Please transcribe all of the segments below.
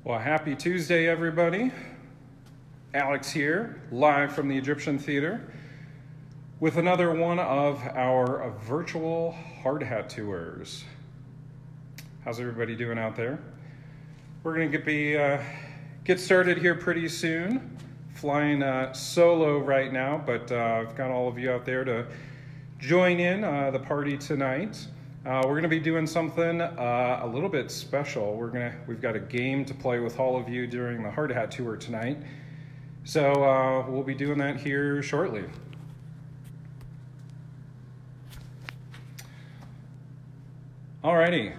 Well, happy Tuesday, everybody. Alex here, live from the Egyptian Theater, with another one of our virtual hard hat tours. How's everybody doing out there? We're going to get started here pretty soon. Flying solo right now, but I've got all of you out there to join in the party tonight. We're going to be doing something a little bit special. We've got a game to play with all of you during the hard hat tour tonight. So we'll be doing that here shortly. Alrighty.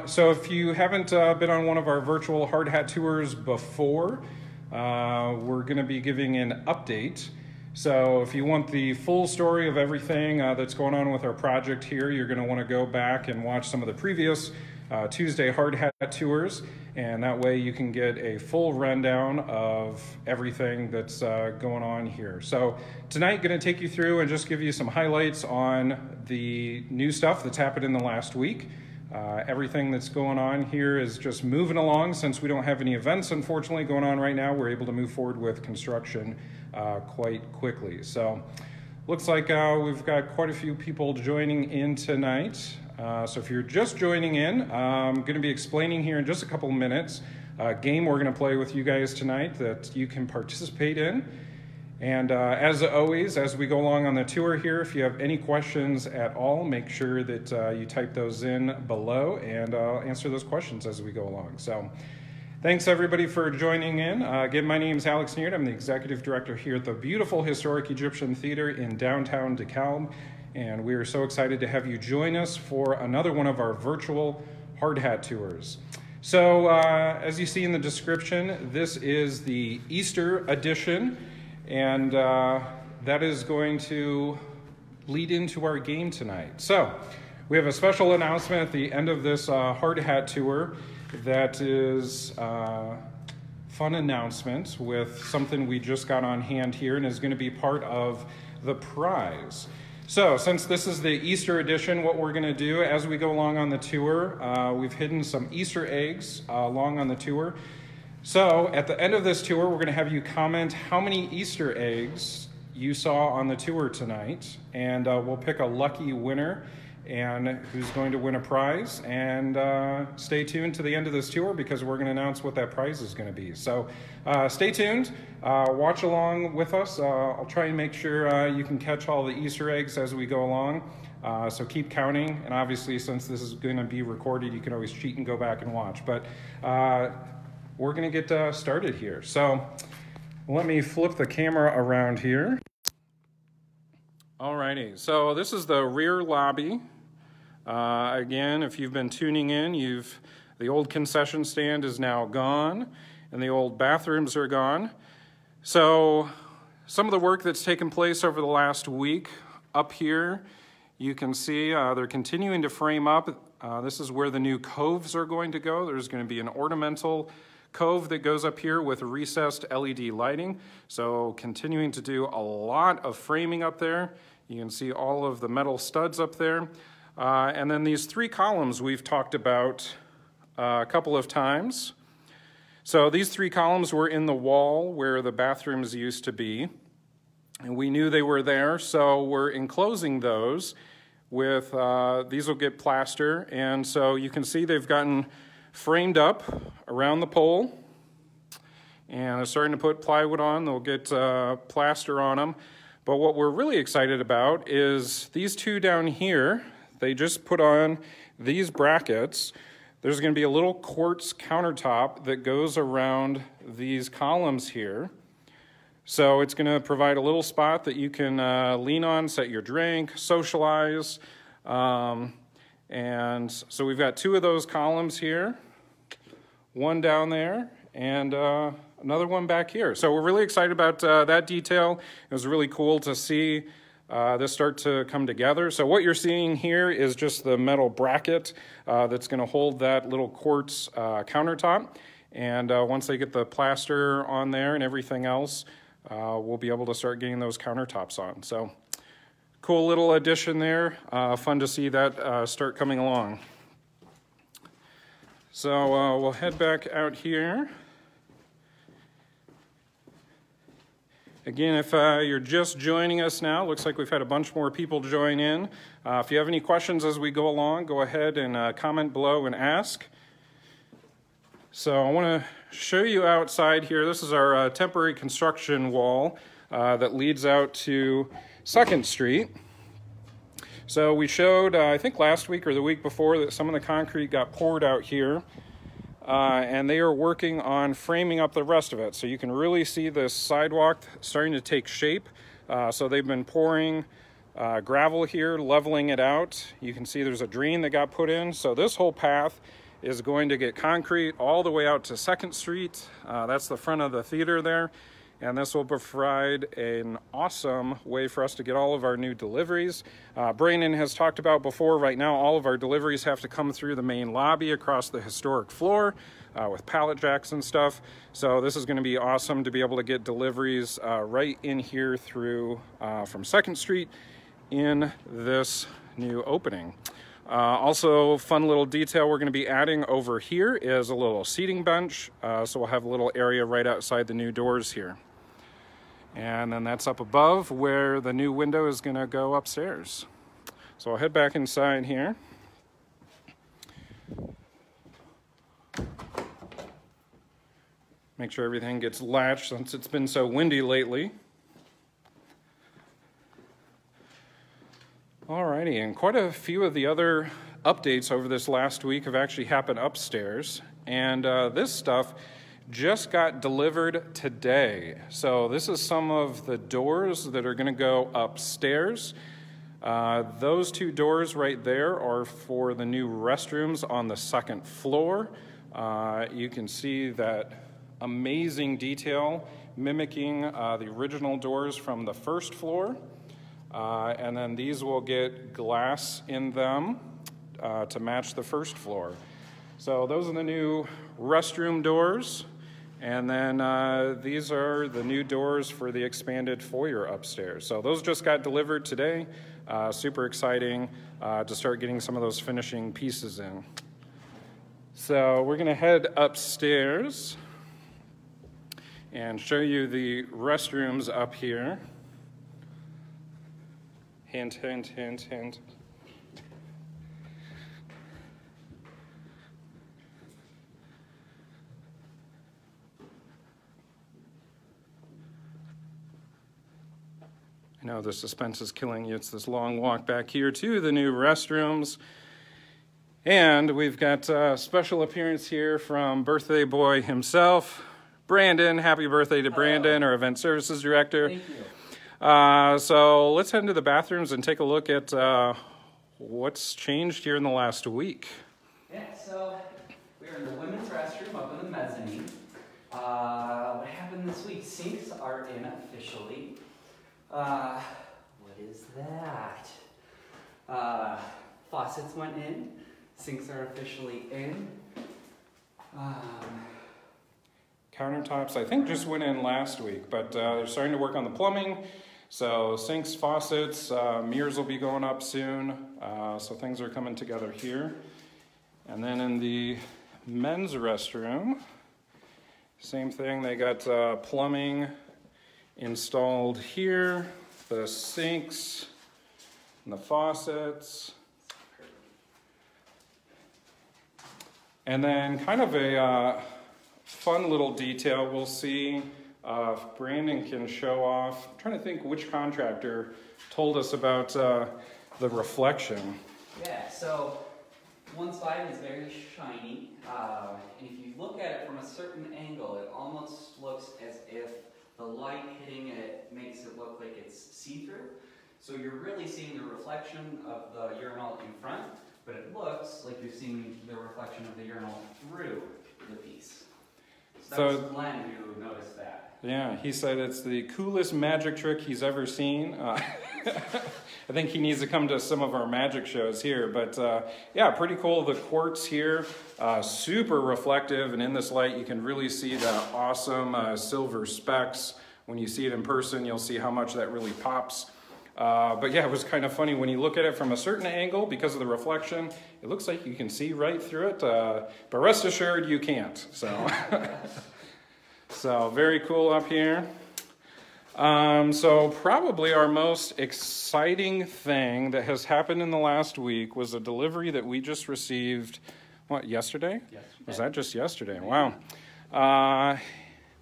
So if you haven't been on one of our virtual hard hat tours before, we're going to be giving an update. So if you want the full story of everything that's going on with our project here, you're going to want to go back and watch some of the previous Tuesday hard hat tours, and that way you can get a full rundown of everything that's going on here. So tonight, going to take you through and just give you some highlights on the new stuff that's happened in the last week. Everything that's going on here is just moving along. Since we don't have any events, unfortunately, going on right now, we're able to move forward with construction quite quickly. So looks like we've got quite a few people joining in tonight. So if you're just joining in, I'm going to be explaining here in just a couple of minutes a game we're going to play with you guys tonight that you can participate in. And as always, as we go along on the tour here, if you have any questions at all, make sure that you type those in below, and I'll answer those questions as we go along. So thanks everybody for joining in. Again, my name is Alex Neard. I'm the executive director here at the beautiful historic Egyptian Theater in downtown DeKalb. And we are so excited to have you join us for another one of our virtual hard hat tours. So as you see in the description, this is the Easter edition. And that is going to lead into our game tonight. So we have a special announcement at the end of this hard hat tour that is a fun announcement with something we just got on hand here and is going to be part of the prize. So since this is the Easter edition, what we're going to do as we go along on the tour, we've hidden some Easter eggs along on the tour. So at the end of this tour, we're going to have you comment how many Easter eggs you saw on the tour tonight, and we'll pick a lucky winner and who's going to win a prize. And stay tuned to the end of this tour because we're going to announce what that prize is going to be. So stay tuned, watch along with us. I'll try and make sure you can catch all the Easter eggs as we go along. So keep counting, and obviously since this is going to be recorded, you can always cheat and go back and watch. But we're going to get started here. So let me flip the camera around here. Alrighty, so this is the rear lobby. Again, if you've been tuning in, the old concession stand is now gone, and the old bathrooms are gone. So some of the work that's taken place over the last week up here, you can see they're continuing to frame up. This is where the new coves are going to go. There's going to be an ornamental cove that goes up here with recessed LED lighting. So continuing to do a lot of framing up there. You can see all of the metal studs up there. And then these three columns we've talked about a couple of times. So these three columns were in the wall where the bathrooms used to be. And we knew they were there, so we're enclosing those with, these will get plaster. And so you can see they've gotten framed up around the pole, and they're starting to put plywood on. They'll get plaster on them. But what we're really excited about is these two down here. They just put on these brackets. There's going to be a little quartz countertop that goes around these columns here. So it's going to provide a little spot that you can lean on, set your drink, socialize. And so we've got two of those columns here, one down there, and another one back here. So we're really excited about that detail. It was really cool to see this start to come together. So what you're seeing here is just the metal bracket that's going to hold that little quartz countertop. And once they get the plaster on there and everything else, we'll be able to start getting those countertops on. So cool little addition there. Fun to see that start coming along. So we'll head back out here. Again, if you're just joining us now, looks like we've had a bunch more people join in. If you have any questions as we go along, go ahead and comment below and ask. So I want to show you outside here. This is our temporary construction wall that leads out to 2nd Street. So we showed, I think last week or the week before, that some of the concrete got poured out here. And they are working on framing up the rest of it. So you can really see this sidewalk starting to take shape. So they've been pouring gravel here, leveling it out. You can see there's a drain that got put in. So this whole path is going to get concrete all the way out to 2nd Street. That's the front of the theater there. And this will provide an awesome way for us to get all of our new deliveries. Brandon has talked about before, right now all of our deliveries have to come through the main lobby across the historic floor with pallet jacks and stuff. So this is going to be awesome to be able to get deliveries right in here through from 2nd Street in this new opening. Also, fun little detail we're going to be adding over here is a little seating bench. So we'll have a little area right outside the new doors here. And then that's up above where the new window is going to go upstairs. So I'll head back inside here. Make sure everything gets latched since it's been so windy lately. Alrighty, and quite a few of the other updates over this last week have actually happened upstairs. And this stuff just got delivered today. So this is some of the doors that are going to go upstairs. Those 2 doors right there are for the new restrooms on the 2nd floor. You can see that amazing detail mimicking the original doors from the 1st floor. And then these will get glass in them to match the 1st floor. So those are the new restroom doors. And then these are the new doors for the expanded foyer upstairs. So those just got delivered today. Super exciting to start getting some of those finishing pieces in. So we're gonna head upstairs and show you the restrooms up here. Hint, hint, hint, hint. I know the suspense is killing you. It's this long walk back here to the new restrooms. And we've got a special appearance here from birthday boy himself, Brandon. Happy birthday to Brandon, our event services director. Thank you. So let's head into the bathrooms and take a look at what's changed here in the last week. Yeah, so we're in the women's restroom up in the mezzanine. What happened this week? Sinks are in officially. What is that? Faucets went in. Sinks are officially in. Countertops, I think, just went in last week, but they're starting to work on the plumbing. So sinks, faucets, mirrors will be going up soon. So things are coming together here. And then in the men's restroom, same thing. They got plumbing installed here, the sinks and the faucets. And then kind of a fun little detail we'll see if Brandon can show off. I'm trying to think which contractor told us about the reflection. Yeah, so one side is very shiny, and if you look at it from a certain angle, it almost looks as if the light hitting it makes it look like it's see-through. So you're really seeing the reflection of the urinal in front, but it looks like you're seeing the reflection of the urinal through the piece. So that was Glenn who noticed that. Yeah, he said it's the coolest magic trick he's ever seen. I think he needs to come to some of our magic shows here. But yeah, pretty cool. The quartz here, super reflective. And in this light, you can really see the awesome silver specks. When you see it in person, you'll see how much that really pops. But yeah, it was kind of funny when you look at it from a certain angle because of the reflection. It looks like you can see right through it, but rest assured you can't. So, so very cool up here. So probably our most exciting thing that has happened in the last week was a delivery that we just received, what, yesterday? Was that just yesterday? Wow.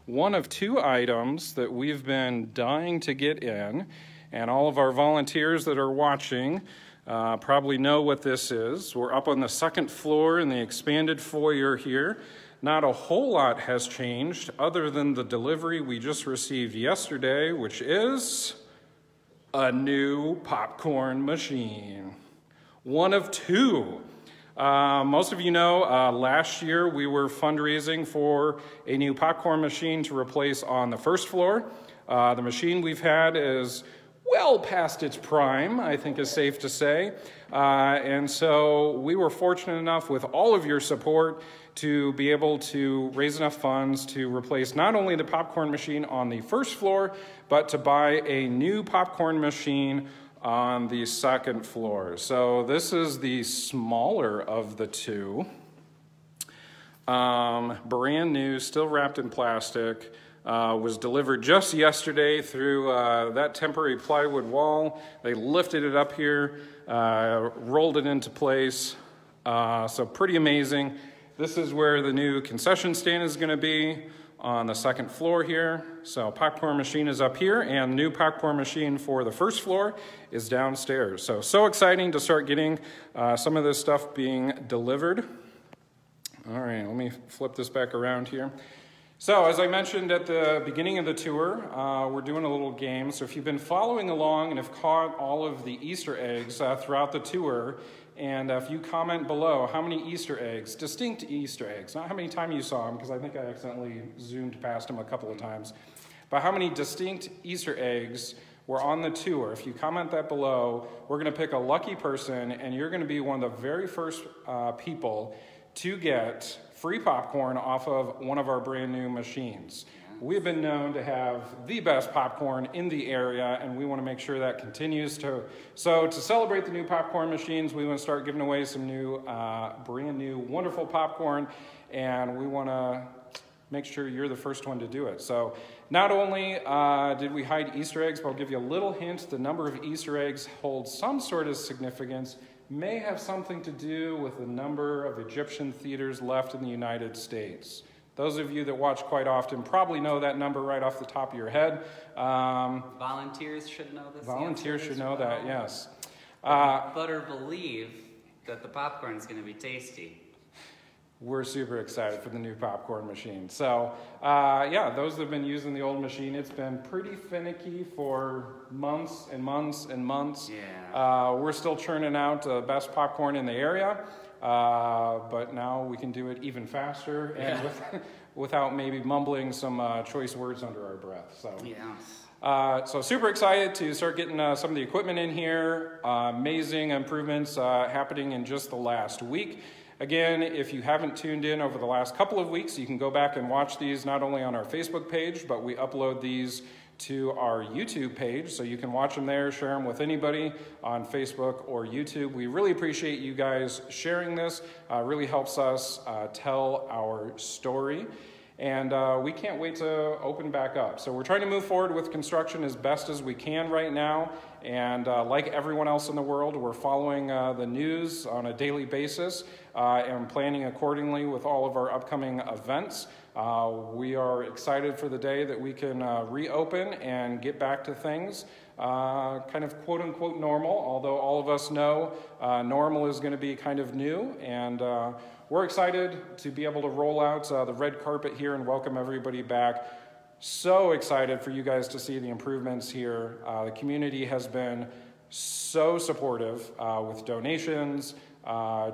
One of 2 items that we've been dying to get in, and all of our volunteers that are watching probably know what this is. We're up on the 2nd floor in the expanded foyer here. Not a whole lot has changed other than the delivery we just received yesterday, which is a new popcorn machine. One of 2. Most of you know, last year we were fundraising for a new popcorn machine to replace on the 1st floor. The machine we've had is well past its prime, I think is safe to say. And so we were fortunate enough with all of your support to be able to raise enough funds to replace not only the popcorn machine on the 1st floor, but to buy a new popcorn machine on the 2nd floor. So this is the smaller of the 2. Brand new, still wrapped in plastic. Was delivered just yesterday through that temporary plywood wall. They lifted it up here, rolled it into place. So pretty amazing. This is where the new concession stand is going to be on the 2nd floor here. So popcorn machine is up here, and the new popcorn machine for the 1st floor is downstairs. So exciting to start getting some of this stuff being delivered. All right, let me flip this back around here. So as I mentioned at the beginning of the tour, we're doing a little game. So if you've been following along and have caught all of the Easter eggs throughout the tour, and if you comment below how many Easter eggs, distinct Easter eggs, not how many times you saw them, because I think I accidentally zoomed past them a couple of times, but how many distinct Easter eggs were on the tour. If you comment that below, we're going to pick a lucky person, and you're going to be one of the very first people to get free popcorn off of one of our brand new machines. We've been known to have the best popcorn in the area, and we want to make sure that continues to. So to celebrate the new popcorn machines, we want to start giving away some new, brand new, wonderful popcorn, and we want to make sure you're the first one to do it. So not only did we hide Easter eggs, but I'll give you a little hint. The number of Easter eggs holds some sort of significance, may have something to do with the number of Egyptian theaters left in the United States. Those of you that watch quite often probably know that number right off the top of your head. Volunteers should know this. Volunteers should know that, yes. Better believe that the popcorn is going to be tasty. We're super excited for the new popcorn machine. So, yeah, those that have been using the old machine, it's been pretty finicky for months and months and months. Yeah. We're still churning out the best popcorn in the area. But now we can do it even faster and without maybe mumbling some choice words under our breath. So, yes. So super excited to start getting some of the equipment in here. Amazing improvements happening in just the last week. Again, if you haven't tuned in over the last couple of weeks, you can go back and watch these not only on our Facebook page, but we upload these to our YouTube page, so you can watch them there, share them with anybody on Facebook or YouTube. We really appreciate you guys sharing this. Really helps us tell our story. And we can't wait to open back up. So we're trying to move forward with construction as best as we can right now. And like everyone else in the world, we're following the news on a daily basis and planning accordingly with all of our upcoming events. We are excited for the day that we can reopen and get back to things kind of quote unquote normal, although all of us know normal is going to be kind of new. And we're excited to be able to roll out the red carpet here and welcome everybody back. So excited for you guys to see the improvements here. The community has been so supportive with donations,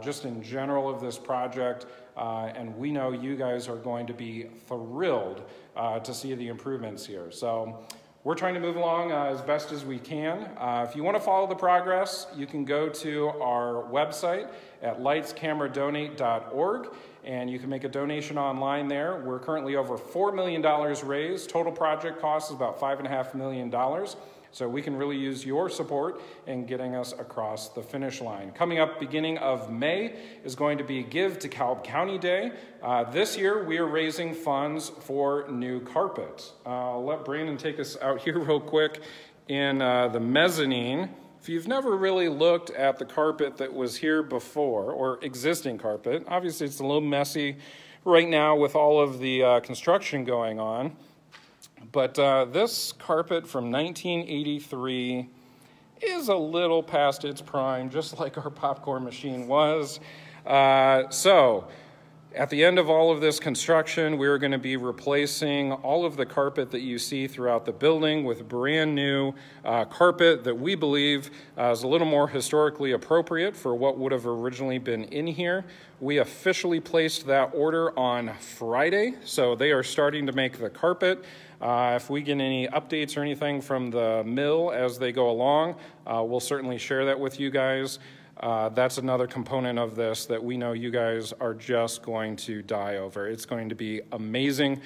just in general of this project. And we know you guys are going to be thrilled to see the improvements here. So we're trying to move along as best as we can. If you want to follow the progress, you can go to our website at lightscameradonate.org, and you can make a donation online there. We're currently over $4 million raised. Total project cost is about $5.5 million. So we can really use your support in getting us across the finish line. Coming up beginning of May is going to be Give DeKalb County Day. This year we are raising funds for new carpet. I'll let Brandon take us out here real quick in the mezzanine. If you've never really looked at the carpet that was here before, or existing carpet, obviously it's a little messy right now with all of the construction going on. But this carpet from 1983 is a little past its prime, just like our popcorn machine was. So at the end of all of this construction, we're going to be replacing all of the carpet that you see throughout the building with brand new carpet that we believe is a little more historically appropriate for what would have originally been in here. We officially placed that order on Friday, so they are starting to make the carpet. If we get any updates or anything from the mill as they go along, we'll certainly share that with you guys. That's another component of this that we know you guys are just going to die over. It's going to be amazing.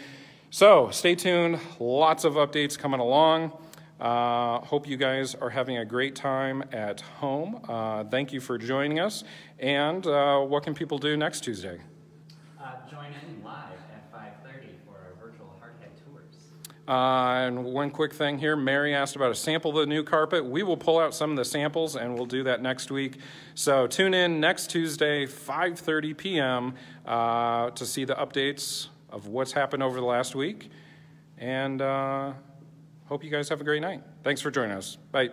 So stay tuned. Lots of updates coming along. Hope you guys are having a great time at home. Thank you for joining us. And what can people do next Tuesday? Join in live at 5:30 for our virtual Hardhead tours. And one quick thing here, Mary asked about a sample of the new carpet. We will pull out some of the samples and we'll do that next week. So tune in next Tuesday, 5:30 p.m. To see the updates of what's happened over the last week. And hope you guys have a great night. Thanks for joining us. Bye.